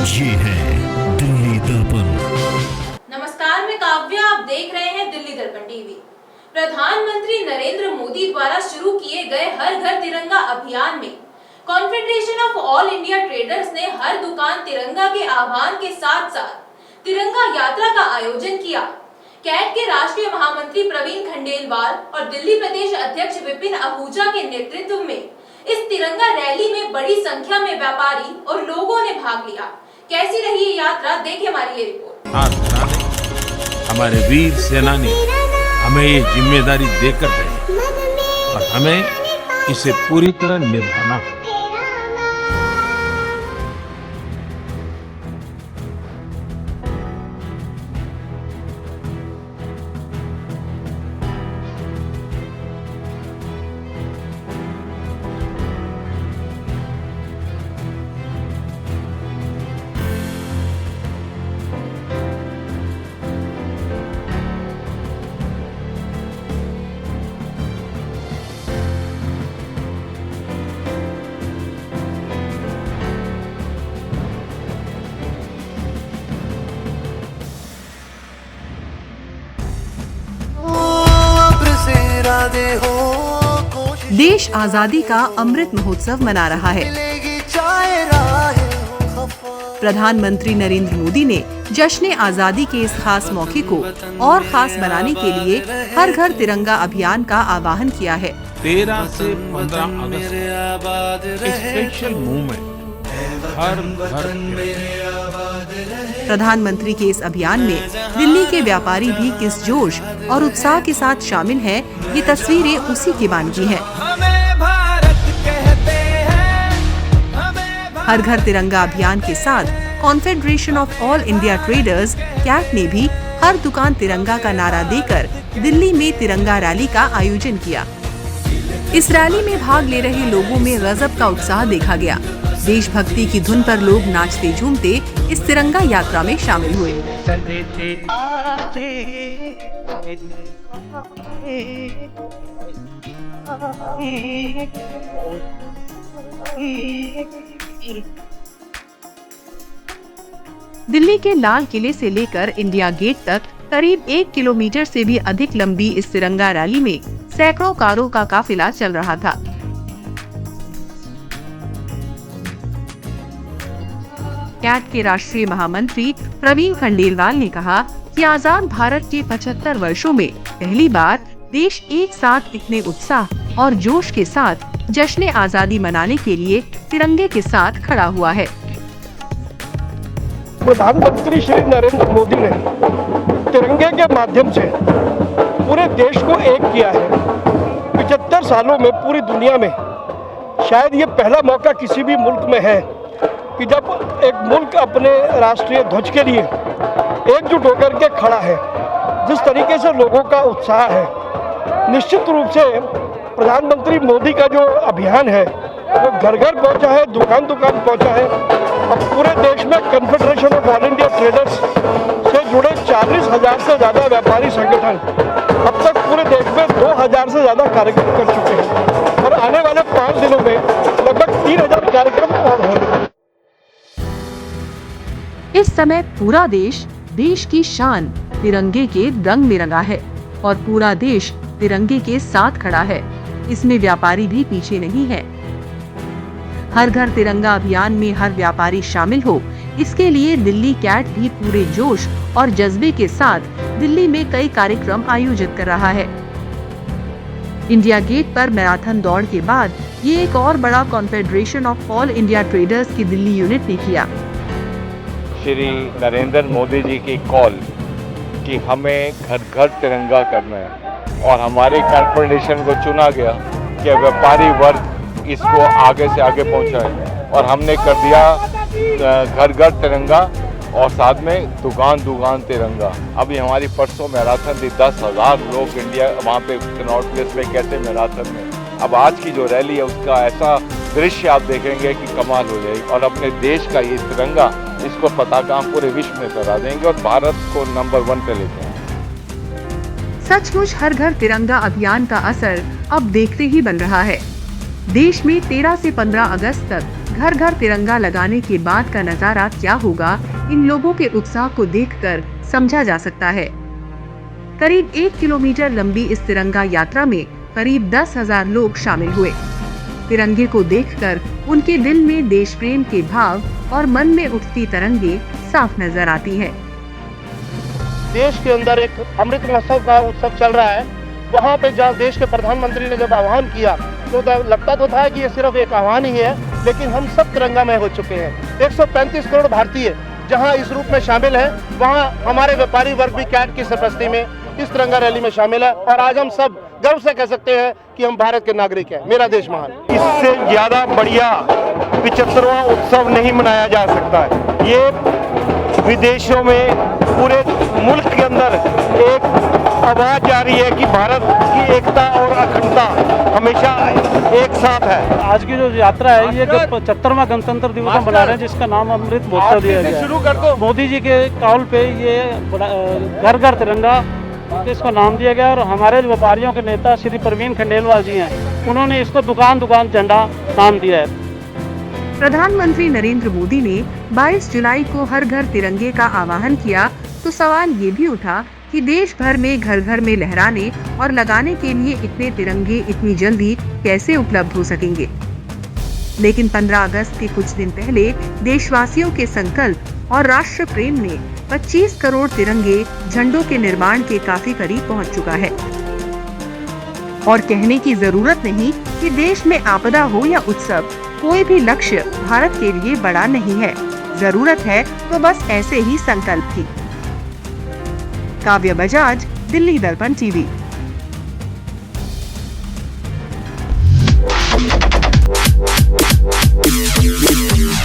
ये है दिल्ली दर्पण। नमस्कार, मैं काव्या, आप देख रहे हैं दिल्ली दर्पण टीवी। प्रधानमंत्री नरेंद्र मोदी द्वारा शुरू किए गए हर घर तिरंगा अभियान में confederation of all India traders ने हर दुकान तिरंगा के आह्वान के साथ साथ तिरंगा यात्रा का आयोजन किया। कैट के राष्ट्रीय महामंत्री प्रवीण खंडेलवाल और दिल्ली प्रदेश अध्यक्ष विपिन आहूजा के नेतृत्व में इस तिरंगा रैली में बड़ी संख्या में व्यापारी और लोगों ने भाग लिया। कैसी रही ये यात्रा, देखिए हमारी ये रिपोर्ट। हमारे वीर सेनानी हमें ये जिम्मेदारी देकर गए और हमें इसे पूरी तरह निभाना है। देश आजादी का अमृत महोत्सव मना रहा है। प्रधानमंत्री नरेंद्र मोदी ने जश्न आजादी के इस खास मौके को और खास बनाने के लिए हर घर तिरंगा अभियान का आह्वान किया है। 13 से 15 अगस्त स्पेशल मूवमेंट हर घर। प्रधानमंत्री के इस अभियान में दिल्ली के व्यापारी भी किस जोश और उत्साह के साथ शामिल हैं, ये तस्वीरें उसी की बानगी हैं। हर घर तिरंगा अभियान के साथ confederation of all India traders CAT ने भी हर दुकान तिरंगा का नारा देकर दिल्ली में तिरंगा रैली का आयोजन किया। इस रैली में भाग ले रहे लोगों में गजब का उत्साह देखा गया। देशभक्ति की धुन पर लोग नाचते झूमते इस तिरंगा यात्रा में शामिल हुए। दिल्ली के लाल किले से लेकर इंडिया गेट तक करीब 1 किलोमीटर से भी अधिक लंबी इस तिरंगा रैली में सैकड़ों कारों का काफिला चल रहा था। कैट के राष्ट्रीय महामंत्री प्रवीण खंडेलवाल ने कहा कि आजाद भारत के 75 वर्षों में पहली बार देश एक साथ इतने उत्साह और जोश के साथ जश्न आजादी मनाने के लिए तिरंगे के साथ खड़ा हुआ है। प्रधानमंत्री श्री नरेंद्र मोदी ने तिरंगे के माध्यम से पूरे देश को एक किया है। 75 सालों में पूरी दुनिया में शायद ये पहला मौका किसी भी मुल्क में है कि जब एक मुल्क अपने राष्ट्रीय ध्वज के लिए एकजुट होकर के खड़ा है। जिस तरीके से लोगों का उत्साह है, निश्चित रूप से प्रधानमंत्री मोदी का जो अभियान है वो घर घर पहुंचा है, दुकान दुकान पहुंचा है। अब पूरे देश में confederation of all India traders से जुड़े 40,000 से ज़्यादा व्यापारी संगठन अब तक पूरे देश में 2,000 से ज़्यादा कार्यक्रम कर चुके हैं और आने वाले 5 दिनों में लगभग 3,000 कार्यक्रम और होंगे। इस समय पूरा देश की शान तिरंगे के रंग में रंगा है और पूरा देश तिरंगे के साथ खड़ा है। इसमें व्यापारी भी पीछे नहीं है। हर घर तिरंगा अभियान में हर व्यापारी शामिल हो, इसके लिए दिल्ली कैट भी पूरे जोश और जज्बे के साथ दिल्ली में कई कार्यक्रम आयोजित कर रहा है। इंडिया गेट पर मैराथन दौड़ के बाद ये एक और बड़ा confederation of all India traders की दिल्ली यूनिट ने किया। श्री नरेंद्र मोदी जी की कॉल कि हमें घर घर तिरंगा करना है और हमारे कॉन्फेडरेशन को चुना गया कि व्यापारी वर्ग इसको आगे से आगे पहुंचाए और हमने कर दिया घर घर तिरंगा और साथ में दुकान दुकान तिरंगा। अभी हमारी परसों मैराथन थी, 10,000 लोग इंडिया वहाँ पे कनॉट प्लेस में कहते मैराथन में। अब आज की जो रैली है उसका ऐसा दृश्य आप देखेंगे कि कमाल हो जाएगी और अपने देश का ये तिरंगा, इसको पताका हम पूरे विश्व में फहरा देंगे और भारत को नंबर 1 पे लेते हैं। सचमुच हर घर तिरंगा अभियान का असर अब देखते ही बन रहा है। देश में 13 से 15 अगस्त तक घर घर तिरंगा लगाने के बाद का नजारा क्या होगा, इन लोगों के उत्साह को देखकर समझा जा सकता है। करीब 1 किलोमीटर लंबी इस तिरंगा यात्रा में करीब 10,000 लोग शामिल हुए। तिरंगे को देखकर उनके दिल में देश प्रेम के भाव और मन में उठती तरंगे साफ नजर आती हैं। देश के अंदर एक अमृत महोत्सव का उत्सव चल रहा है, वहाँ पे जहाँ देश के प्रधानमंत्री ने जब आह्वान किया तो लगता तो था कि ये सिर्फ एक आह्वान ही है, लेकिन हम सब तिरंगामय हो चुके हैं। 135 करोड़ भारतीय जहाँ इस रूप में शामिल है, वहाँ हमारे व्यापारी वर्ग भी कैट की सरपरस्ती में इस तिरंगा रैली में शामिल है और आज हम सब गर्व से कह सकते हैं कि हम भारत के नागरिक हैं। मेरा देश महान। इससे ज्यादा बढ़िया 75वां उत्सव नहीं मनाया जा सकता है। ये विदेशों में पूरे मुल्क के अंदर एक आवाज जा रही है कि भारत की एकता और अखंडता हमेशा एक साथ है। आज की जो यात्रा है ये 75वां गणतंत्र दिवस हम मना रहे हैं, जिसका नाम अमृत महोत्सव दिया गया है। शुरू कर दो। मोदी जी के कॉल पे ये घर घर तिरंगा इसको नाम दिया गया और हमारे व्यापारियों के नेता श्री प्रवीण खंडेलवाल जी हैं, उन्होंने इसको दुकान दुकान झंडा नाम दिया है। प्रधानमंत्री नरेंद्र मोदी ने 22 जुलाई को हर घर तिरंगे का आह्वान किया तो सवाल ये भी उठा कि देश भर में घर घर में लहराने और लगाने के लिए इतने तिरंगे इतनी जल्दी कैसे उपलब्ध हो सकेंगे। लेकिन 15 अगस्त के कुछ दिन पहले देशवासियों के संकल्प और राष्ट्र प्रेम ने 25 करोड़ तिरंगे झंडों के निर्माण के काफी करीब पहुंच चुका है। और कहने की जरूरत नहीं कि देश में आपदा हो या उत्सव, कोई भी लक्ष्य भारत के लिए बड़ा नहीं है। जरूरत है तो बस ऐसे ही संकल्प की। काव्या बजाज, दिल्ली दर्पण टीवी।